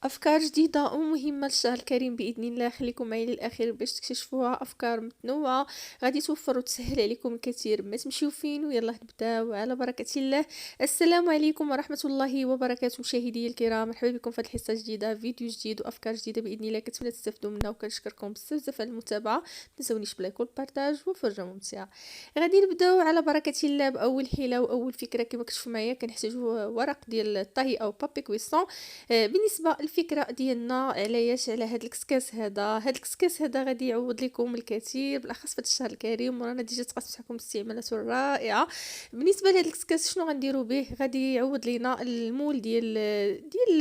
أفكار جديدة ومهمة للشهر الكريم بإذن الله. خليكم معي للأخير باش تكتشفوها. أفكار متنوعة غادي توفر وتسهل عليكم الكثير. ما تمشيو فين ويلا نبداو على بركة الله. السلام عليكم ورحمة الله وبركاته مشاهدي الكرام، مرحبا بكم في هذه الحصة الجديدة، فيديو جديد وأفكار جديدة بإذن الله. كنتمنى تستافدوا منها وكنشكركم بزاف على المتابعة. متنساونيش بلايك والبارتاج وفرجة ممتعة. غادي نبداو على بركة الله بأول حيلة وأول فكرة. كما كتشوفوا معايا كنحتاجوا ورق ديال الطهي أو بابي كويسون. بالنسبه الفكره ديالنا علاش على هذا الكسكاس هذا غادي يعوض لكم الكثير بالاخص في الشهر الكريم، ورانا ديجا تقاسمت معكم استعمالاته الرائعه. بالنسبه لهذا الكسكاس شنو غنديروا به؟ غادي يعوض لينا المول ديال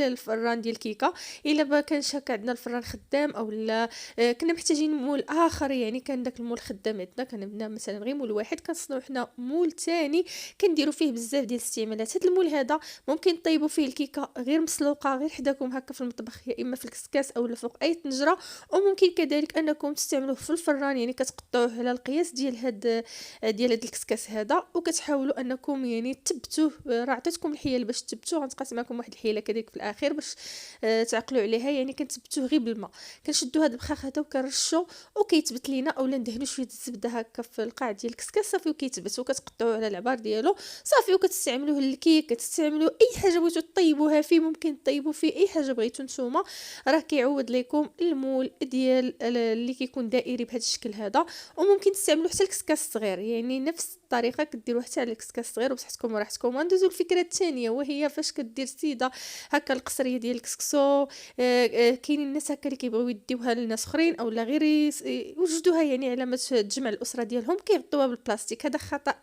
الفران ديال الكيكه. الا ما كانش هكا عندنا الفران خدام او لا، كنا محتاجين مول اخر. يعني كان داك المول خدام عندنا، كان عندنا مثلا غير مول واحد، كنصنعوا حنا مول ثاني كنديروا فيه بزاف ديال الاستعمالات. هذا المول هذا ممكن طيبوا فيه الكيكه غير مسلوقه غير حداكم هكا في المطبخ، يا اما في الكسكاس او فوق اي طنجره. وممكن كذلك انكم تستعملوه في الفران، يعني كتقطعوه على القياس ديال هاد الكسكاس هذا، وكتحاولوا انكم يعني تثبتوه. راه عطيتكم الحيل باش تثبتوه، غنتقاسم معكم واحد الحيله كذلك في الاخير باش تعقلوا عليها. يعني كنثبتوه غير بالماء، كنشدوا هاد البخاخ هذا وكنرشوا وكيتبت لينا، اولا ندهنوا شويه الزبده هكا في القاع ديال الكسكاس صافي وكيتبت، وكتقطعوه على العبار ديالو صافي، وكتستعملوه للكيك، كتستعملوا اي حاجه بغيتو طيبوها فيه. ممكن طيبوا فيه اي حاجه بغيتو نتوما، راه كيعوض لكم المول ديال اللي كيكون دائري بهذا الشكل هذا. وممكن تستعملوا حتى الكسكاس الصغير، يعني نفس الطريقه كديروه حتى على الكسكاس الصغير وبصحتكم وراحتكم. وندوزو الفكره الثانيه، وهي فاش كدير سيده هكا القصريه ديال الكسكسو. كاينين الناس هكا اللي كيبغيو يديوها لناس اخرين او لا غير يوجدوها يعني على ما تجمع الاسره ديالهم، كيغطوها بالبلاستيك. هذا خطا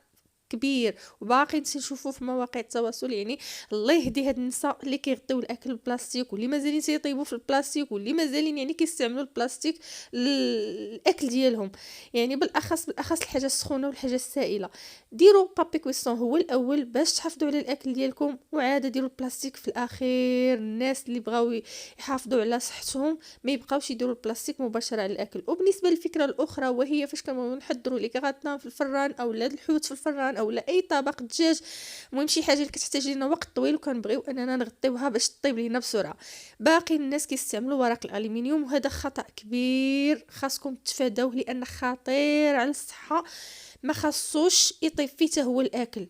كبير وباقي تنشوفوه في مواقع التواصل. يعني الله يهدي هاد النساء اللي كيغطيو الاكل بالبلاستيك، واللي مازالين تيطيبوا في البلاستيك، واللي مازالين يعني كيستعملوا البلاستيك للاكل ديالهم. يعني بالاخص الحاجه السخونه والحاجه السائله. ديروا بابي كويسون هو الاول باش تحافظوا على الاكل ديالكم، وعاده ديروا البلاستيك في الاخير. الناس اللي بغاو يحافظوا على صحتهم ما يبقاوش يديروا البلاستيك مباشره على الاكل. وبالنسبه للفكره الاخرى، وهي فاش كنبغيو نحضروا لي كغاتنا في الفران او لا الحوت في الفران او لا اي طبق دجاج، المهم شي حاجه اللي كتحتاج لنا وقت طويل وكنبغيو اننا نغطيوها باش طيب لينا بسرعه. باقي الناس كيستعملوا ورق الالومنيوم، وهذا خطا كبير خاصكم تفادوه لان خطير على الصحه. ما خاصوش يطيب فيه حتى هو الاكل.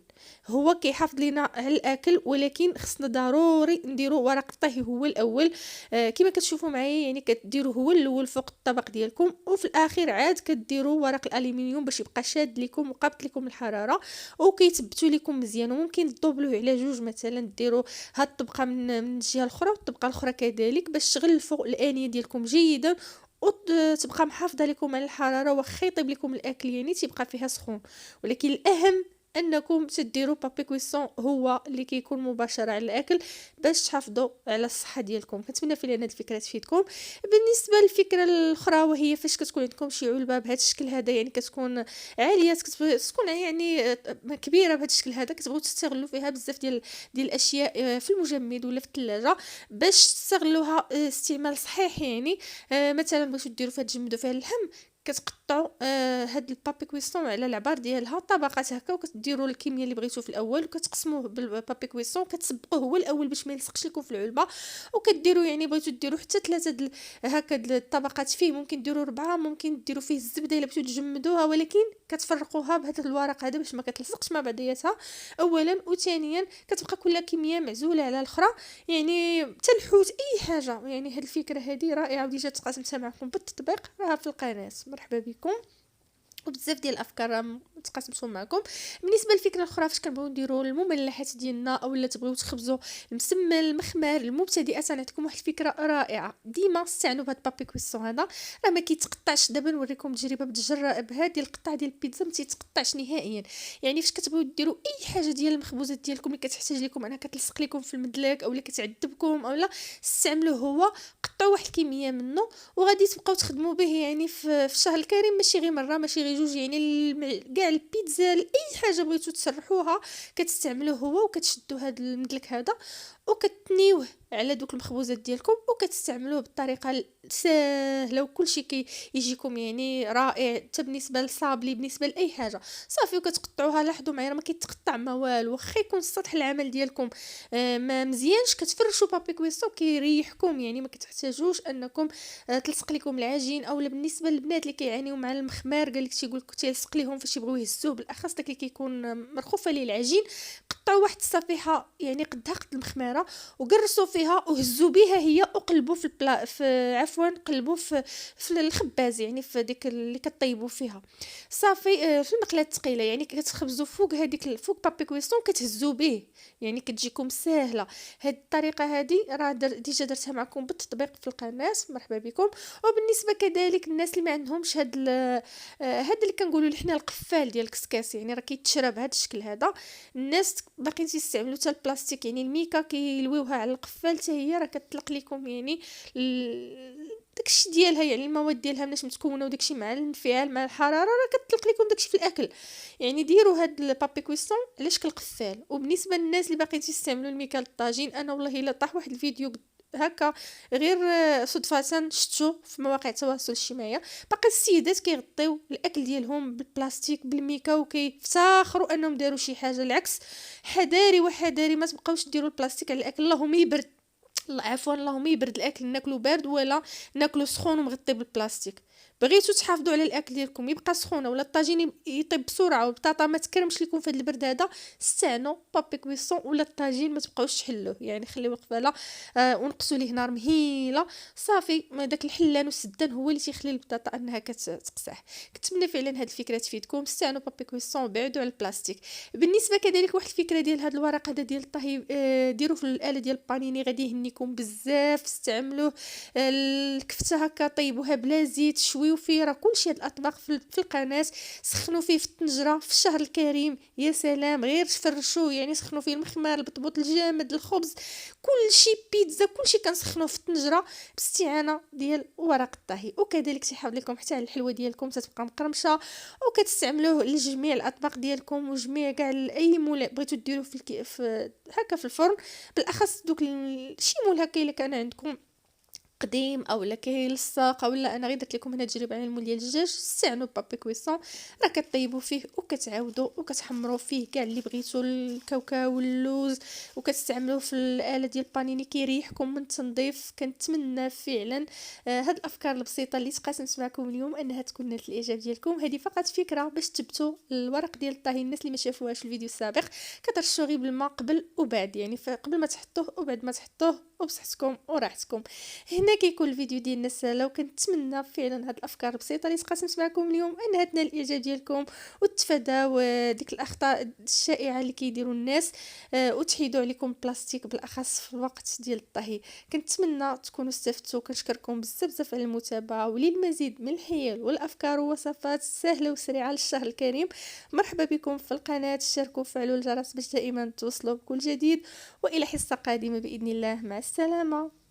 هو كيحافظ لينا على الاكل، ولكن خصنا ضروري نديروا ورق الطهي هو الاول. كما كتشوفوا معايا يعني كديروا هو الاول فوق الطبق ديالكم، وفي الاخير عاد كديروا ورق الالومنيوم باش يبقى شاد لكم وقابط لكم الحراره وكيثبتوا لكم مزيان. وممكن تدوبلوه على جوج، مثلا ديروا هاد الطبقه من الجهه الاخرى والطبقه الاخرى كذلك، باش تغلفوا الانيه ديالكم جيدا وتبقى محافظه لكم على الحراره. واخا يطيب لكم الاكل يعني تيبقى فيها سخون، ولكن الاهم انكم تديروا بابي كويسون هو اللي كيكون مباشره على الاكل باش تحافظوا على الصحه ديالكم. كنتمنى فعلا هذه الفكره تفيدكم. بالنسبه للفكره الاخرى، وهي فاش كتكون عندكم شي علبه بهذا الشكل هذا، يعني كتكون عاليه، كتكون يعني كبيره بهذا الشكل هذا، كتبغيو تستغلوا فيها بزاف ديال الاشياء في المجمد ولا في الثلاجه باش تستغلوها استعمال صحيح. يعني مثلا بغيتو ديروا فيها تجمدوا فيها اللحم، كتقطعوا هاد البابي كويسون على العبار ديالها طبقات هكا، وكتديروا الكميه اللي بغيتو في الاول وكتقسموه بالبابي كويسون، كتسبقوه هو الاول باش ما يلصقش لكم في العلبه. وكديروا يعني بغيتو ديروا حتى ثلاثه هكا الطبقات فيه، ممكن ديروا ربعه، ممكن ديروا فيه الزبده الا بغيتو تجمدوها، ولكن كتفرقوها بهذا الورق هذا باش ما كتلصقش مع بعضياتها اولا. وثانيا كتبقى كل كميه معزوله على الاخرى، يعني حتى الحوت اي حاجه. يعني هاد الفكره هذه رائعه وديجا تقاسمتها معكم بالتطبيق، راها في القناه. مرحبا بكم، وبزاف ديال الافكار تقاسمتهم معكم. بالنسبه للفكره الاخرى، فاش كنبغيو نديروا المملحات ديالنا اولا تبغيو تخبزوا المسمن المخمر المبتدئات، نعطيكم واحد الفكره رائعه. ديما استعنوا بهاد بابي كويسون هذا، راه ما كيتقطعش. دابا نوريكم تجربه بالجراب هذه القطع ديال البيتزا ما تيتقطعش نهائيا. يعني فاش كتبغيو ديروا اي حاجه ديال المخبوزات ديالكم اللي كتحتاج لكم انها كتلصق لكم في المدلاك اولا كتعذبكم اولا، استعملوه هو. قطعوا واحد الكميه منه وغادي تبقاو تخدموا به يعني في الشهر الكريم، ماشي غير مره ماشي غير جوج. يعني كاع البيتزا اي حاجه بغيتو تسرحوها كتستعملوه هو، وكتشدوا هذا المدلك هذا وكتنيوه على دوك المخبوزات ديالكم وكتستعملوه بالطريقه ساهله وكلشي يجيكم يعني رائع، حتى بالنسبه للصابلي بالنسبه لاي حاجه. صافي وكتقطعوها، لاحظوا معايا راه ما كيتقطع ما والو، واخا يكون سطح العمل ديالكم ما مزيانش، كتفرشوا بابي كويسون كيريحكم، يعني ما كتحتاجوش انكم تلصق لكم العجين. اولا بالنسبه للبنات اللي كيعانيو مع المخمار، قال لك تيقول لك تيلصق ليهم فاش يبغيو يهزوه، بالاخص داك اللي كيكون مرخوف عليه العجين، قطعوا واحد الصفيحه يعني قدها قد المخماره وقرصوا فيها وهزوا بها هي وقلبوا في عفوا قلبوا في الخباز، يعني في ديك اللي كطيبوا فيها. صافي في المقله الثقيله يعني كتخبزوا فوق هذيك فوق بابي كويسون كتهزوا به، يعني كتجيكم ساهله. هاد الطريقه هذه راه ديجا درتها معكم بالتطبيق في القناه، مرحبا بكم. وبالنسبه كذلك الناس اللي ما عندهمش هاد اللي كنقولوا حنا القفال ديال الكسكاس، يعني راه كيتشرى بهذا الشكل هذا. الناس باقيين تيستعملوا حتى البلاستيك، يعني الميكا كيلويوها على القفال حتى هي راه كتطلق لكم يعني داكشي ديالها، يعني المواد ديالها مناش متكونه وداكشي مع الانفعال مع الحراره راه كتطلق لكم داكشي في الاكل. يعني ديروا هاد البابي كويسون على شكل قفال. وبالنسبه للناس اللي باقيين تستعملوا الميكا للطاجين، انا والله الا طاح واحد الفيديو هكا غير صدفه شفتو في مواقع التواصل الاجتماعي، باقي السيدات كيغطيو الاكل ديالهم بالبلاستيك بالميكا وكيفتخروا انهم داروا شي حاجه. العكس، حذاري وحذاري، ما تبقاوش ديروا البلاستيك على الاكل، اللهم يبرد، عفوا اللهم يبرد الاكل، ناكلو بارد ولا ناكلو سخون ومغطي بالبلاستيك. بغيتو تحافظوا على الاكل ديالكم يبقى سخونه ولا الطاجين يطيب بسرعه والبطاطا ما تكرمش لكم في هذا البرد هذا، استعنوا بابي كويسون ولا الطاجين، ما تبقاوش تحلوه، يعني خليوه قباله ونقصوا ليه نار مهيله. صافي داك الحلان والسدان هو اللي تيخلي البطاطا انها كتقصح. كنتمنى فعلا هذه الفكره تفيدكم، استعنوا بابي كويسون وبعدوا على البلاستيك. بالنسبه كذلك واحد الفكره ديال هذا الورق هذا ديال الطهي، ديروا في الاله ديال البانيني غادي يهنيكم بزاف. استعملوه الكفته هكا طيبوها بلا زيت، شويو فيه، راه كلشي هاد الاطباق في القناه. سخنوا فيه في الطنجره في الشهر الكريم، يا سلام، غير فرشوه يعني سخنوا فيه المخمار البطبوط الجامد الخبز كلشي بيتزا كلشي كنسخنوه في الطنجره باستعانه ديال ورق الطهي. وكذلك تيحافظ لكم حتى على الحلوه ديالكم تتبقى مقرمشه، وكتستعملوه لجميع الاطباق ديالكم وجميع كاع اي مول بغيتو ديروه في هكا في الفرن. بالاخص دوك شي مول هكا الا كان عندكم قديم او لا كيلصق، اولا انا غير درت لكم هنا تجربه على المول ديال الدجاج، استعنوا بابي كويسون، راه كطيبوا فيه وكتعاودوا وكتحمروا فيه كاع اللي بغيتوا، الكاوكاو واللوز، وكتستعملوه في الاله ديال البانيني كيريحكم من التنظيف. كنتمنى فعلا هاد الافكار البسيطه اللي تقاسمت معكم اليوم انها تكون نالت الاعجاب ديالكم. هذه فقط فكره باش تثبتوا الورق ديال الطهي. الناس اللي ما شافوهاش في الفيديو السابق، كترشوا غير بالماء قبل وبعد، يعني قبل ما تحطوه وبعد ما تحطوه، وبصحتكم وراحتكم. هنا كيكون الفيديو ديالنا سهله، وكنتمنى فعلا هاد الافكار البسيطه اللي تقاسمت معكم اليوم انها تنال الاعجاب ديالكم، وتفاداو ديك الاخطاء الشائعه اللي كيديروا الناس، وتحيدوا عليكم البلاستيك بالاخص في الوقت ديال الطهي. كنتمنى تكونوا استفدتوا. كنشكركم بزاف على المتابعه، وللمزيد من الحيل والافكار ووصفات سهله وسريعه للشهر الكريم، مرحبا بكم في القناه. شاركوا وفعلوا الجرس باش دائما توصلوا بكل جديد، والى حصه قادمه باذن الله. مع السلامه.